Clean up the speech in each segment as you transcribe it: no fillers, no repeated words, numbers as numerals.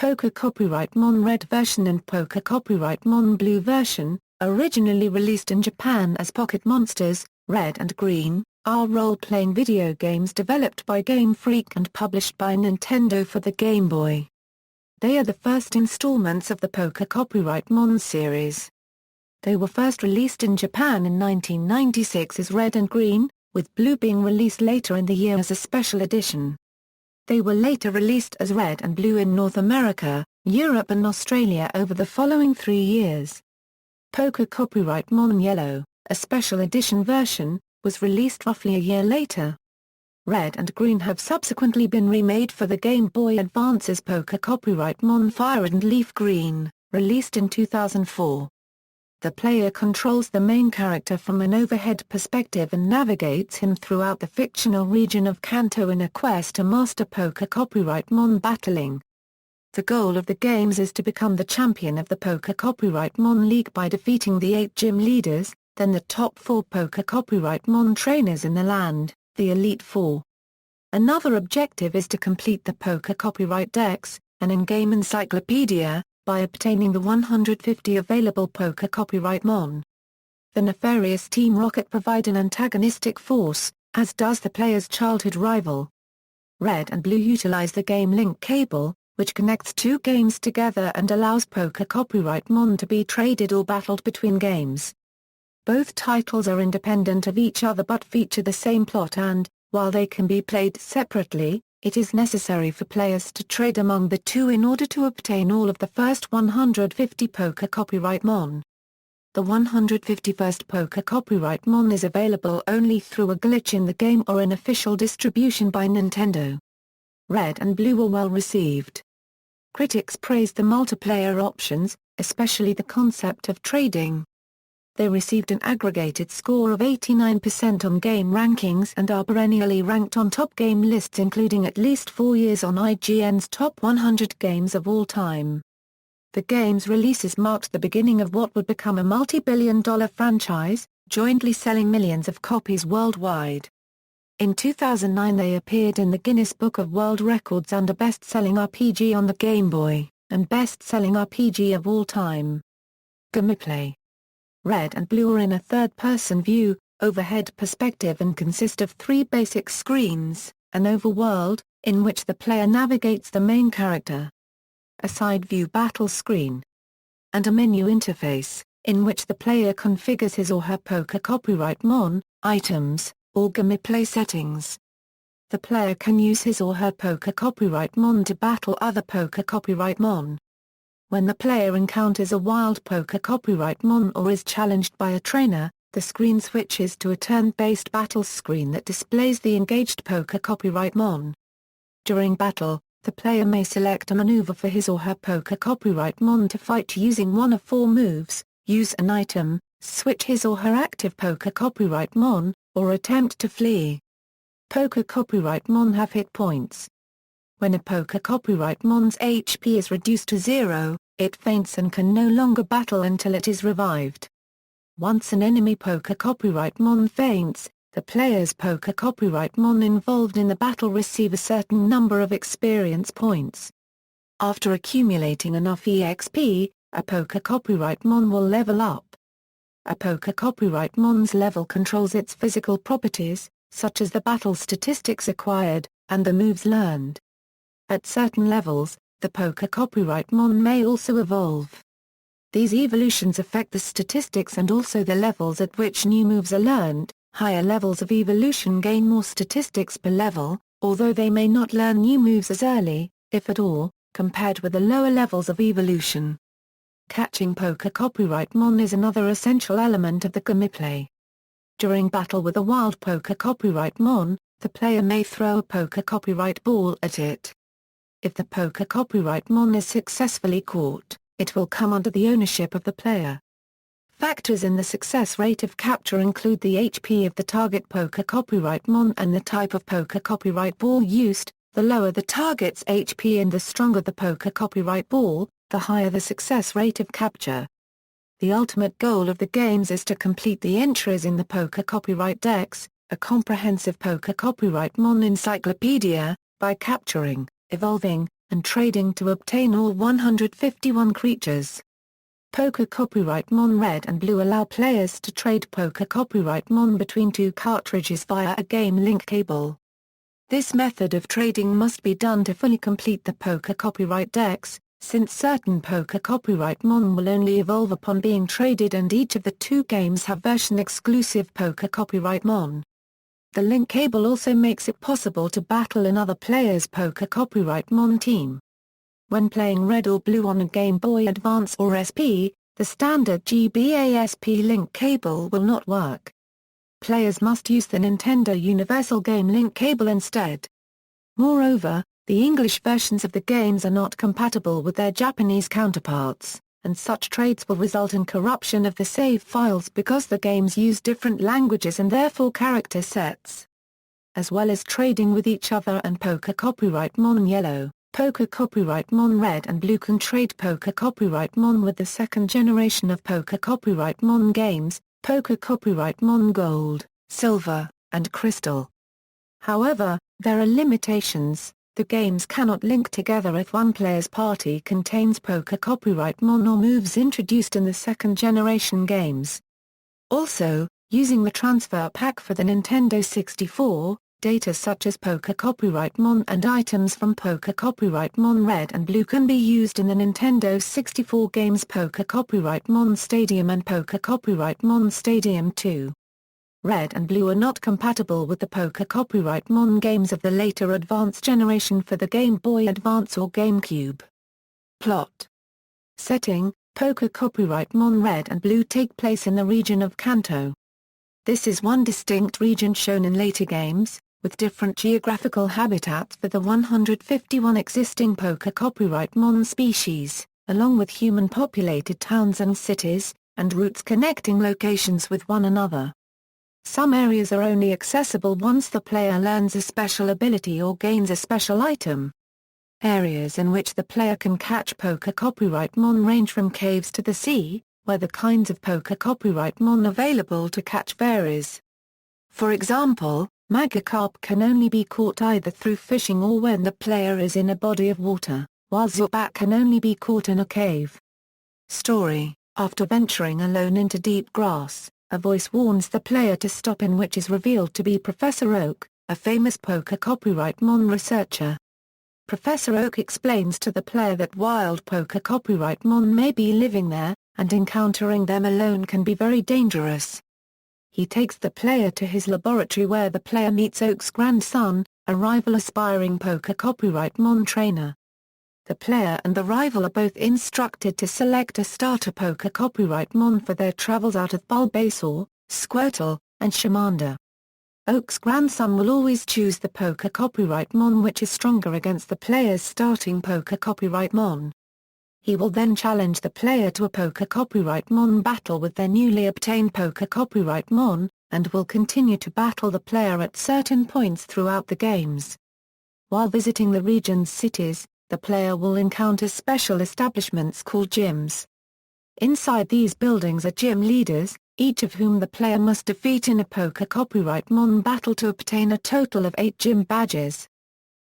Poké Copyright Mon Red version and Poké Copyright Mon Blue version, originally released in Japan as Pocket Monsters, Red and Green, are role-playing video games developed by Game Freak and published by Nintendo for the Game Boy. They are the first installments of the Poké Copyright Mon series. They were first released in Japan in 1996 as Red and Green, with Blue being released later in the year as a special edition. They were later released as Red and Blue in North America, Europe and Australia over the following 3 years. Poké Copyright Mon Yellow, a special edition version, was released roughly a year later. Red and Green have subsequently been remade for the Game Boy Advance as Poké Copyright Mon FireRed and LeafGreen, released in 2004. The player controls the main character from an overhead perspective and navigates him throughout the fictional region of Kanto in a quest to master Poké Copyright Mon battling. The goal of the games is to become the champion of the Poké Copyright Mon League by defeating the 8 gym leaders, then the top 4 Poké Copyright Mon trainers in the land, the Elite Four. Another objective is to complete the Poké Copyright Dex, an in-game encyclopedia, by obtaining the 150 available Poké Copyright Mon. The nefarious Team Rocket provide an antagonistic force, as does the player's childhood rival. Red and Blue utilize the Game Link cable, which connects 2 games together and allows Poké Copyright Mon to be traded or battled between games. Both titles are independent of each other but feature the same plot and, while they can be played separately, it is necessary for players to trade among the 2 in order to obtain all of the first 150 Poké Copyright Mon. The 151st Poké Copyright Mon is available only through a glitch in the game or an official distribution by Nintendo. Red and Blue were well received. Critics praised the multiplayer options, especially the concept of trading. They received an aggregated score of 89% on game rankings and are perennially ranked on top game lists including at least 4 years on IGN's top 100 games of all time. The game's releases marked the beginning of what would become a multi-billion-dollar franchise, jointly selling millions of copies worldwide. In 2009 they appeared in the Guinness Book of World Records under Best-Selling RPG on the Game Boy, and Best-Selling RPG of all time. Gameplay. Red and Blue are in a third-person view, overhead perspective and consist of 3 basic screens, an overworld, in which the player navigates the main character, a side-view battle screen, and a menu interface, in which the player configures his or her Poké Copyright Mon, items, or gameplay settings. The player can use his or her Poké Copyright Mon to battle other Poké Copyright Mon. When the player encounters a wild Poké Copyright Mon or is challenged by a trainer, the screen switches to a turn-based battle screen that displays the engaged Poké Copyright Mon. During battle, the player may select a maneuver for his or her Poké Copyright Mon to fight using one of 4 moves, use an item, switch his or her active Poké Copyright Mon, or attempt to flee. Poké Copyright Mon have hit points. When a Poké Copyright Mon's HP is reduced to 0, it faints and can no longer battle until it is revived. Once an enemy Poké Copyright Mon faints, the player's Poké Copyright Mon involved in the battle receive a certain number of experience points. After accumulating enough EXP, a Poké Copyright Mon will level up. A Poké Copyright Mon's level controls its physical properties, such as the battle statistics acquired, and the moves learned. At certain levels, the Poké Copyright Mon may also evolve. These evolutions affect the statistics and also the levels at which new moves are learned. Higher levels of evolution gain more statistics per level, although they may not learn new moves as early, if at all, compared with the lower levels of evolution. Catching Poké Copyright Mon is another essential element of the gameplay. During battle with a wild Poké Copyright Mon, the player may throw a Poké Copyright Ball at it. If the Poké Copyright Mon is successfully caught, it will come under the ownership of the player. Factors in the success rate of capture include the HP of the target Poké Copyright Mon and the type of Poké Copyright Ball used. The lower the target's HP and the stronger the Poké Copyright Ball, the higher the success rate of capture. The ultimate goal of the games is to complete the entries in the Poké Copyright Dex, a comprehensive Poké Copyright Mon encyclopedia, by capturing, evolving, and trading to obtain all 151 creatures. Poké Copyright Mon Red and Blue allow players to trade Poké Copyright Mon between two cartridges via a game link cable. This method of trading must be done to fully complete the Poké Copyright Dex, since certain Poké Copyright Mon will only evolve upon being traded and each of the two games have version-exclusive Poké Copyright Mon. The link cable also makes it possible to battle another player's Poké Copyright Mon team. When playing Red or Blue on a Game Boy Advance or SP, the standard GBA-SP link cable will not work. Players must use the Nintendo Universal Game Link cable instead. Moreover, the English versions of the games are not compatible with their Japanese counterparts, and such trades will result in corruption of the save files because the games use different languages and therefore character sets. As well as trading with each other and Poké Copyright Mon Yellow, Poké Copyright Mon Red and Blue can trade Poké Copyright Mon with the second generation of Poké Copyright Mon games, Poké Copyright Mon Gold, Silver, and Crystal. However, there are limitations. The games cannot link together if one player's party contains Poké Copyright Mon or moves introduced in the second generation games. Also, using the transfer pack for the Nintendo 64, data such as Poké Copyright Mon and items from Poké Copyright Mon Red and Blue can be used in the Nintendo 64 games Poké Copyright Mon Stadium and Poké Copyright Mon Stadium 2. Red and Blue are not compatible with the Poké Copyright Mon games of the later advanced generation for the Game Boy Advance or GameCube. Plot. Setting: Poké Copyright Mon Red and Blue take place in the region of Kanto. This is one distinct region shown in later games, with different geographical habitats for the 151 existing Poké Copyright Mon species, along with human-populated towns and cities, and routes connecting locations with one another. Some areas are only accessible once the player learns a special ability or gains a special item. Areas in which the player can catch Poké Copyright Mon range from caves to the sea, where the kinds of Poké Copyright Mon available to catch varies. For example, Magikarp can only be caught either through fishing or when the player is in a body of water, while Zubat can only be caught in a cave. Story: after venturing alone into deep grass, a voice warns the player to stop, in which is revealed to be Professor Oak, a famous Poké Copyright Mon researcher. Professor Oak explains to the player that wild Poké Copyright Mon may be living there, and encountering them alone can be very dangerous. He takes the player to his laboratory where the player meets Oak's grandson, a rival aspiring Poké Copyright Mon trainer. The player and the rival are both instructed to select a starter Poké Copyright Mon for their travels out of Bulbasaur, Squirtle, and Charmander. Oak's grandson will always choose the Poké Copyright Mon which is stronger against the player's starting Poké Copyright Mon. He will then challenge the player to a Poké Copyright Mon battle with their newly obtained Poké Copyright Mon, and will continue to battle the player at certain points throughout the games. While visiting the region's cities, the player will encounter special establishments called gyms. Inside these buildings are gym leaders, each of whom the player must defeat in a Poké Copyright Mon battle to obtain a total of 8 gym badges.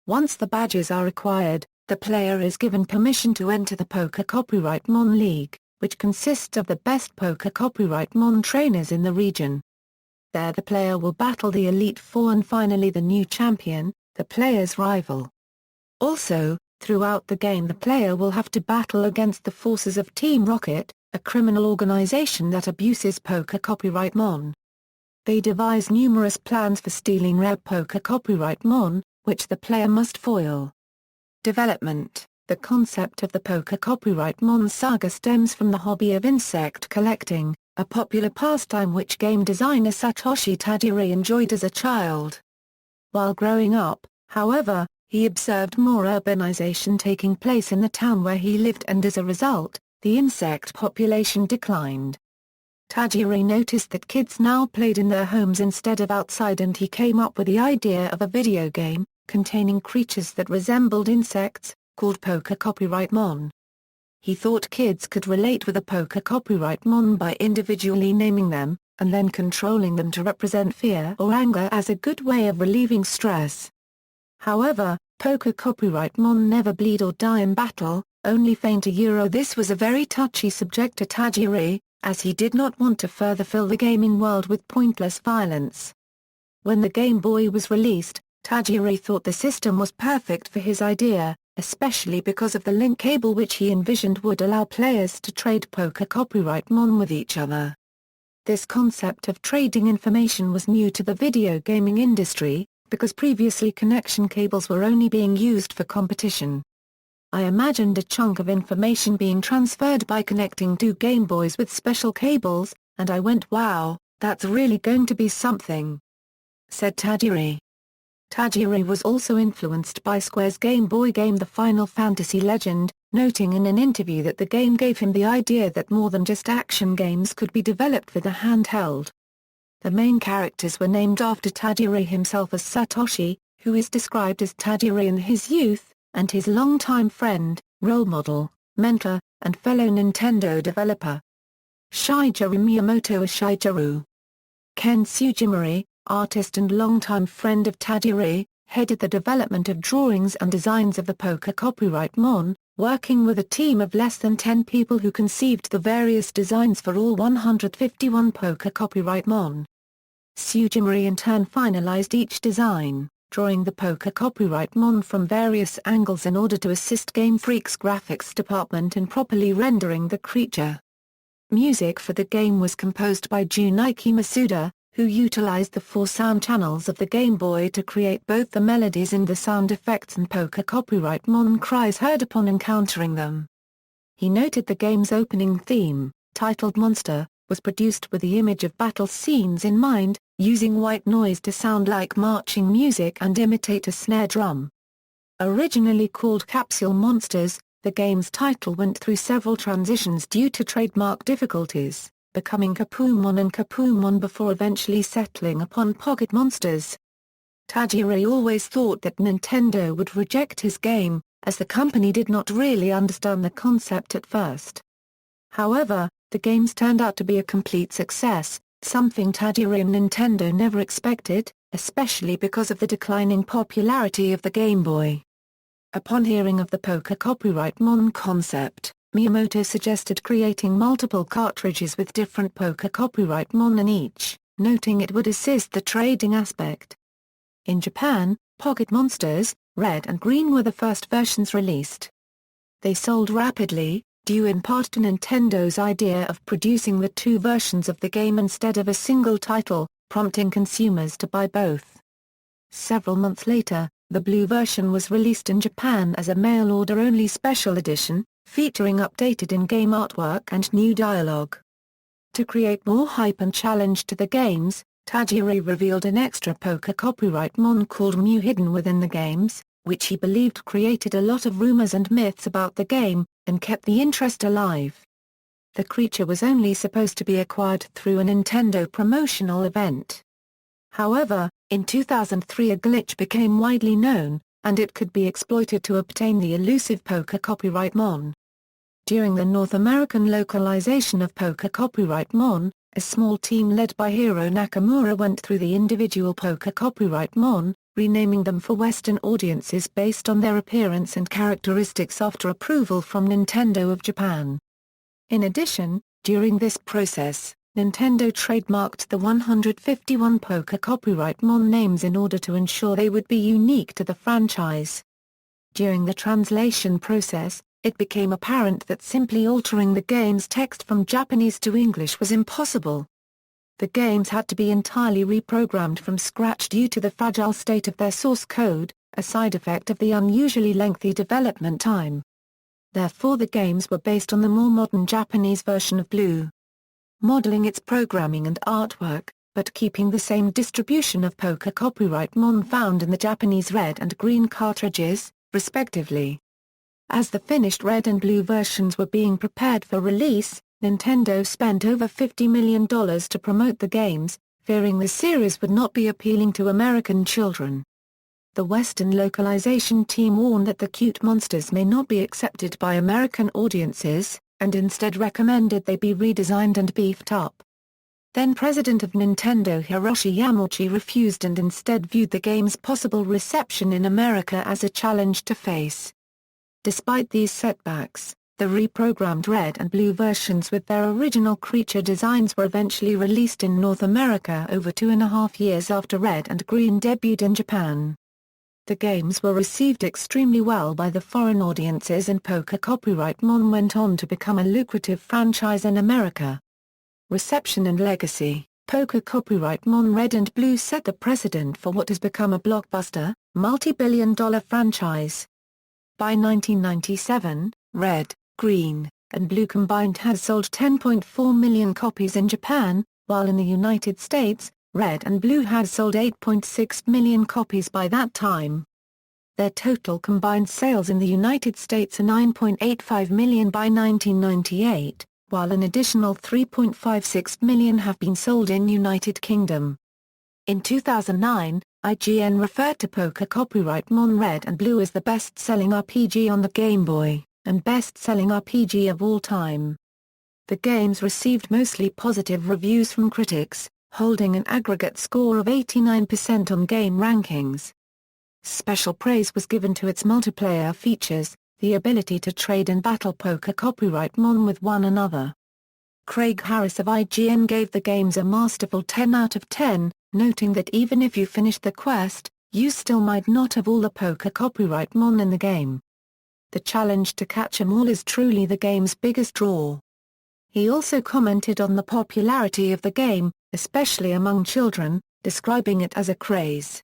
Once the badges are acquired, the player is given permission to enter the Poké Copyright Mon League, which consists of the best Poké Copyright Mon trainers in the region. There the player will battle the Elite Four and finally the new champion, the player's rival. Also, throughout the game the player will have to battle against the forces of Team Rocket, a criminal organization that abuses Poké Copyright Mon. They devise numerous plans for stealing rare Poké Copyright Mon, which the player must foil. Development: the concept of the Poké Copyright Mon saga stems from the hobby of insect collecting, a popular pastime which game designer Satoshi Tajiri enjoyed as a child. While growing up, however, he observed more urbanization taking place in the town where he lived and as a result, the insect population declined. Tajiri noticed that kids now played in their homes instead of outside and he came up with the idea of a video game, containing creatures that resembled insects, called Poké Copyright Mon. He thought kids could relate with a Poké Copyright Mon by individually naming them, and then controlling them to represent fear or anger as a good way of relieving stress. However, Poker copyright Mon never bleed or die in battle, only faint. This was a very touchy subject to Tajiri, as he did not want to further fill the gaming world with pointless violence. When the Game Boy was released, Tajiri thought the system was perfect for his idea, especially because of the link cable which he envisioned would allow players to trade poker copyright Mon with each other. This concept of trading information was new to the video gaming industry, because previously connection cables were only being used for competition. I imagined a chunk of information being transferred by connecting two Game Boys with special cables, and I went, wow, that's really going to be something," said Tajiri. Tajiri was also influenced by Square's Game Boy game The Final Fantasy Legend, noting in an interview that the game gave him the idea that more than just action games could be developed for the handheld. The main characters were named after Tajiri himself as Satoshi, who is described as Tajiri in his youth, and his longtime friend, role model, mentor, and fellow Nintendo developer Shigeru Miyamoto as Shigeru. Ken Sugimori, artist and longtime friend of Tajiri, headed the development of drawings and designs of the poker copyright Mon, working with a team of less than 10 people who conceived the various designs for all 151 poker copyright Mon. Sugimori in turn finalized each design, drawing the poker copyright Mon from various angles in order to assist Game Freak's graphics department in properly rendering the creature. Music for the game was composed by Junichi Masuda, who utilized the 4 sound channels of the Game Boy to create both the melodies and the sound effects and poker copyright Mon cries heard upon encountering them. He noted the game's opening theme, titled Monster, was produced with the image of battle scenes in mind, using white noise to sound like marching music and imitate a snare drum. Originally called Capsule Monsters, the game's title went through several transitions due to trademark difficulties, becoming Capumon and Capumon before eventually settling upon Pocket Monsters. Tajiri always thought that Nintendo would reject his game, as the company did not really understand the concept at first. However, the games turned out to be a complete success, something Tajiri and Nintendo never expected, especially because of the declining popularity of the Game Boy. Upon hearing of the poker copyright Mon concept, Miyamoto suggested creating multiple cartridges with different poker copyright Mon in each, noting it would assist the trading aspect. In Japan, Pocket Monsters, Red and Green were the first versions released. They sold rapidly, due in part to Nintendo's idea of producing the 2 versions of the game instead of a single title, prompting consumers to buy both. Several months later, the blue version was released in Japan as a mail-order-only special edition, featuring updated in-game artwork and new dialogue. To create more hype and challenge to the games, Tajiri revealed an extra poker copyright Mon called Mew hidden within the games, which he believed created a lot of rumors and myths about the game, and kept the interest alive. The creature was only supposed to be acquired through a Nintendo promotional event. However, in 2003 a glitch became widely known, and it could be exploited to obtain the elusive poker copyright Mon. During the North American localization of poker copyright Mon, a small team led by Hiro Nakamura went through the individual poker copyright Mon, renaming them for Western audiences based on their appearance and characteristics after approval from Nintendo of Japan. In addition, during this process, Nintendo trademarked the 151 poker copyright Mon names in order to ensure they would be unique to the franchise. During the translation process, it became apparent that simply altering the game's text from Japanese to English was impossible. The games had to be entirely reprogrammed from scratch due to the fragile state of their source code, a side effect of the unusually lengthy development time. Therefore the games were based on the more modern Japanese version of Blue, modeling its programming and artwork, but keeping the same distribution of poker copyright Mon found in the Japanese Red and Green cartridges, respectively. As the finished Red and Blue versions were being prepared for release, Nintendo spent over $50 million to promote the games, fearing the series would not be appealing to American children. The Western localization team warned that the cute monsters may not be accepted by American audiences, and instead recommended they be redesigned and beefed up. Then president of Nintendo Hiroshi Yamauchi refused and instead viewed the game's possible reception in America as a challenge to face. Despite these setbacks, the reprogrammed Red and Blue versions with their original creature designs were eventually released in North America over 2.5 years after Red and Green debuted in Japan. The games were received extremely well by the foreign audiences, and Pokémon went on to become a lucrative franchise in America. Reception and legacy. Pokémon Red and Blue set the precedent for what has become a blockbuster, multi-billion-dollar franchise. By 1997, Red, Green, and Blue combined had sold 10.4 million copies in Japan, while in the United States, Red and Blue had sold 8.6 million copies by that time. Their total combined sales in the United States are 9.85 million by 1998, while an additional 3.56 million have been sold in United Kingdom. In 2009, IGN referred to Pokémon Red and Blue as the best-selling RPG on the Game Boy, and best-selling RPG of all time. The games received mostly positive reviews from critics, holding an aggregate score of 89% on game rankings. Special praise was given to its multiplayer features, the ability to trade and battle Pokémon with one another. Craig Harris of IGN gave the games a masterful 10 out of 10, noting that even if you finished the quest, you still might not have all the Pokémon in the game. The challenge to catch 'em all is truly the game's biggest draw. He also commented on the popularity of the game, especially among children, describing it as a craze.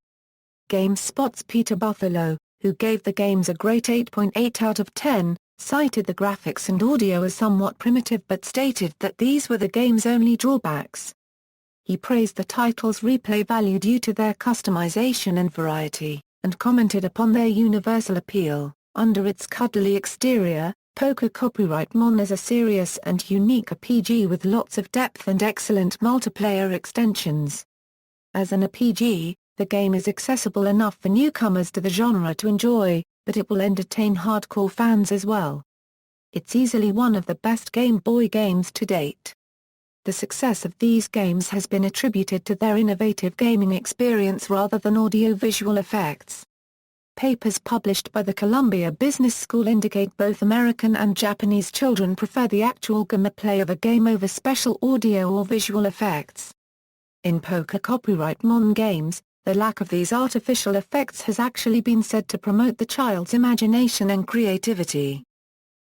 GameSpot's Peter Buffalo, who gave the games a great 8.8 out of 10, cited the graphics and audio as somewhat primitive but stated that these were the game's only drawbacks. He praised the title's replay value due to their customization and variety, and commented upon their universal appeal. Under its cuddly exterior, Pokémon is a serious and unique RPG with lots of depth and excellent multiplayer extensions. As an RPG, the game is accessible enough for newcomers to the genre to enjoy, but it will entertain hardcore fans as well. It's easily one of the best Game Boy games to date. The success of these games has been attributed to their innovative gaming experience rather than audio-visual effects. Papers published by the Columbia Business School indicate both American and Japanese children prefer the actual gameplay of a game over special audio or visual effects. In Pokémon games, the lack of these artificial effects has actually been said to promote the child's imagination and creativity.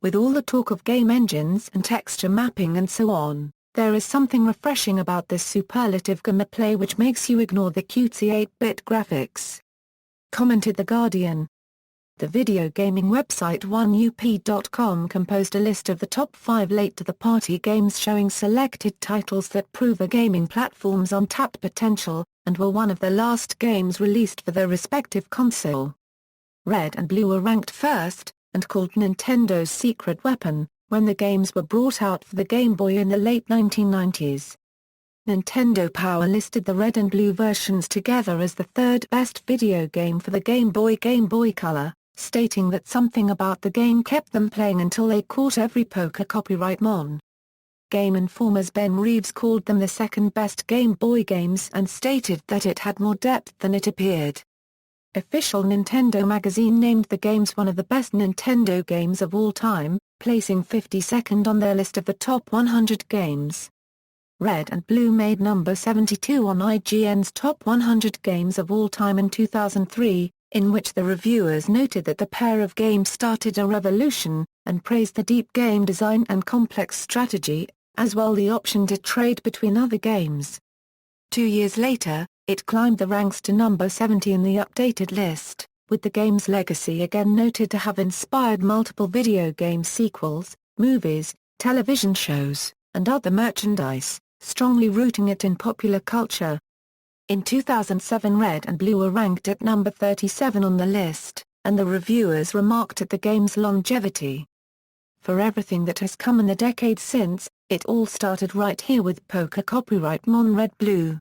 With all the talk of game engines and texture mapping and so on, there is something refreshing about this superlative gameplay which makes you ignore the cutesy 8-bit graphics. Commented The Guardian. The video gaming website 1up.com composed a list of the top 5 late-to-the-party games showing selected titles that prove a gaming platform's untapped potential, and were one of the last games released for their respective console. Red and Blue were ranked first, and called Nintendo's secret weapon, when the games were brought out for the Game Boy in the late 1990s. Nintendo Power listed the Red and Blue versions together as the third best video game for the Game Boy Color, stating that something about the game kept them playing until they caught every Pokémon. Game Informer's Ben Reeves called them the second best Game Boy games and stated that it had more depth than it appeared. Official Nintendo magazine named the games one of the best Nintendo games of all time, placing 52nd on their list of the top 100 games. Red and Blue made number 72 on IGN's Top 100 Games of All Time in 2003, in which the reviewers noted that the pair of games started a revolution, and praised the deep game design and complex strategy, as well the option to trade between other games. 2 years later, it climbed the ranks to number 70 in the updated list, with the game's legacy again noted to have inspired multiple video game sequels, movies, television shows, and other merchandise, strongly rooting it in popular culture. In 2007 Red and Blue were ranked at number 37 on the list, and the reviewers remarked at the game's longevity. For everything that has come in the decades since, it all started right here with Pokémon Red Blue.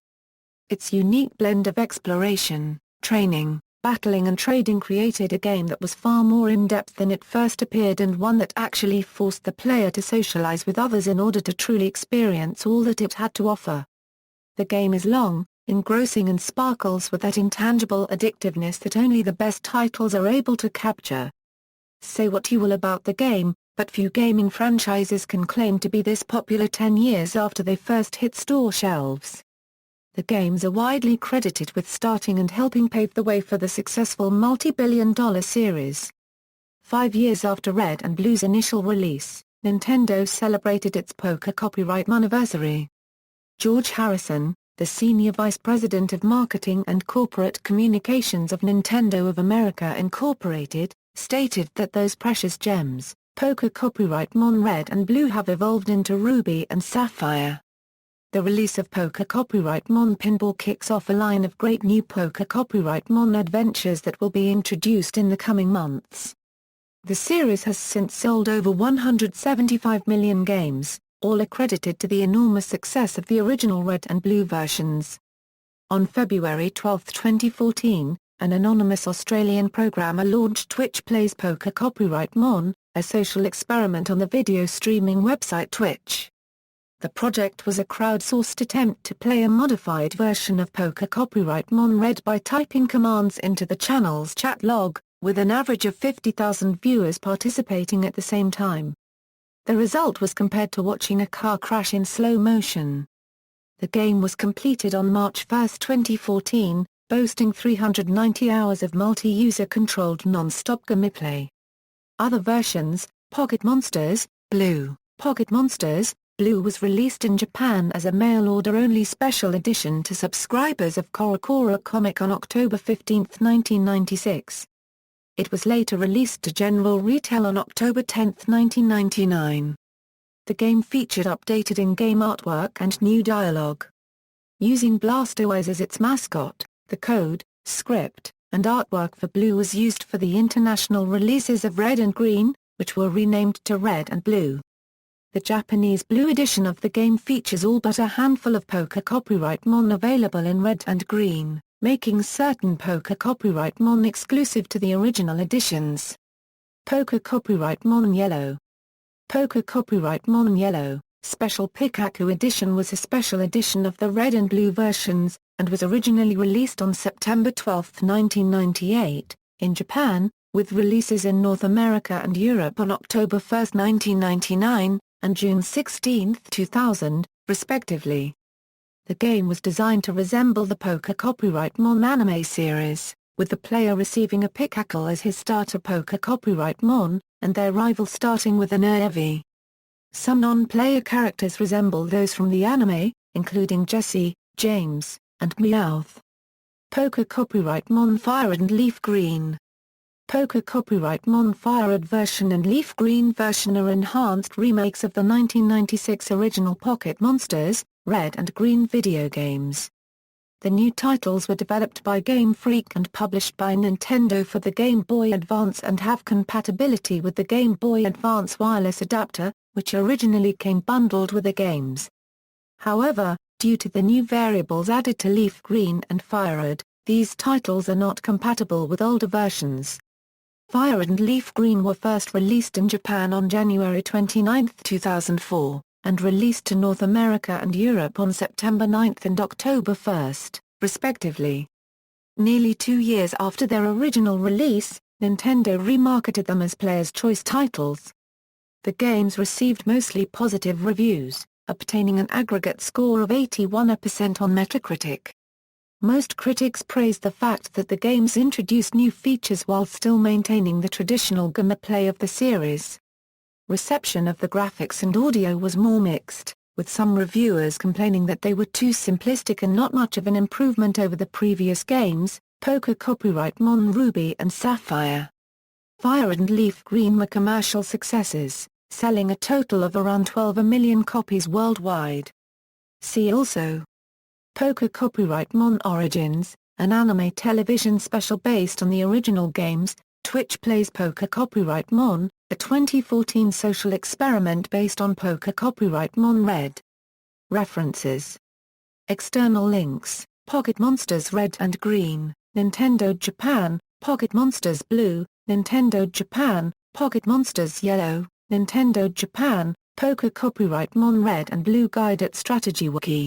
Its unique blend of exploration, training, battling and trading created a game that was far more in-depth than it first appeared, and one that actually forced the player to socialize with others in order to truly experience all that it had to offer. The game is long, engrossing and sparkles with that intangible addictiveness that only the best titles are able to capture. Say what you will about the game, but few gaming franchises can claim to be this popular 10 years after they first hit store shelves. The games are widely credited with starting and helping pave the way for the successful multi-billion-dollar series. 5 years after Red and Blue's initial release, Nintendo celebrated its Poké Copyright Anniversary. George Harrison, the Senior Vice President of Marketing and Corporate Communications of Nintendo of America Incorporated, stated that those precious gems, Poké Copyright Red and Blue, have evolved into Ruby and Sapphire. The release of Poké Copyright Pinball kicks off a line of great new Poké Copyright adventures that will be introduced in the coming months. The series has since sold over 175 million games, all accredited to the enormous success of the original Red and Blue versions. On February 12, 2014, an anonymous Australian programmer launched Twitch Plays Poké Copyright Mon, a social experiment on the video streaming website Twitch. The project was a crowdsourced attempt to play a modified version of Poké Copyright Red by typing commands into the channel's chat log, with an average of 50,000 viewers participating at the same time. The result was compared to watching a car crash in slow motion. The game was completed on March 1, 2014, boasting 390 hours of multi-user controlled non-stop gameplay. Other versions, Pocket Monsters, Blue. Pocket Monsters, Blue was released in Japan as a mail-order-only special edition to subscribers of CoroCoro Comic on October 15, 1996. It was later released to general retail on October 10, 1999. The game featured updated in-game artwork and new dialogue. Using Blastoise as its mascot, the code, script, and artwork for Blue was used for the international releases of Red and Green, which were renamed to Red and Blue. The Japanese Blue edition of the game features all but a handful of Poké Copyright available in Red and Green, making certain Poké Copyright exclusive to the original editions. Poké Copyright Yellow. Poké Copyright Yellow, Special Pikachu Edition was a special edition of the Red and Blue versions, and was originally released on September 12, 1998, in Japan, with releases in North America and Europe on October 1, 1999, and June 16, 2000, respectively. The game was designed to resemble the Poké Copyright anime series, with the player receiving a Pikachu as his starter Poké Copyright and their rival starting with an Eevee. Some non-player characters resemble those from the anime, including Jessie, James, and Meowth. Poké Copyright FireRed and LeafGreen. Poké Copyright FireRed version and LeafGreen version are enhanced remakes of the 1996 original Pocket Monsters, Red and Green video games. The new titles were developed by Game Freak and published by Nintendo for the Game Boy Advance and have compatibility with the Game Boy Advance wireless adapter, which originally came bundled with the games. However, due to the new variables added to LeafGreen and FireRed, these titles are not compatible with older versions. FireRed and LeafGreen were first released in Japan on January 29, 2004, and released to North America and Europe on September 9 and October 1, respectively. Nearly 2 years after their original release, Nintendo remarketed them as Player's Choice titles. The games received mostly positive reviews, obtaining an aggregate score of 81% on Metacritic. Most critics praised the fact that the games introduced new features while still maintaining the traditional gameplay of the series. Reception of the graphics and audio was more mixed, with some reviewers complaining that they were too simplistic and not much of an improvement over the previous games, Poké Copyright Ruby and Sapphire. FireRed and LeafGreen were commercial successes, selling a total of around 12 million copies worldwide. See also: Poké Copyright Origins, an anime television special based on the original games. Twitch Plays Poké Copyright a 2014 social experiment based on Poké Copyright Red. References. External links: Pocket Monsters Red and Green, Nintendo Japan; Pocket Monsters Blue, Nintendo Japan; Pocket Monsters Yellow, Nintendo Japan; Poké Copyright Red and Blue Guide at Strategy Wiki.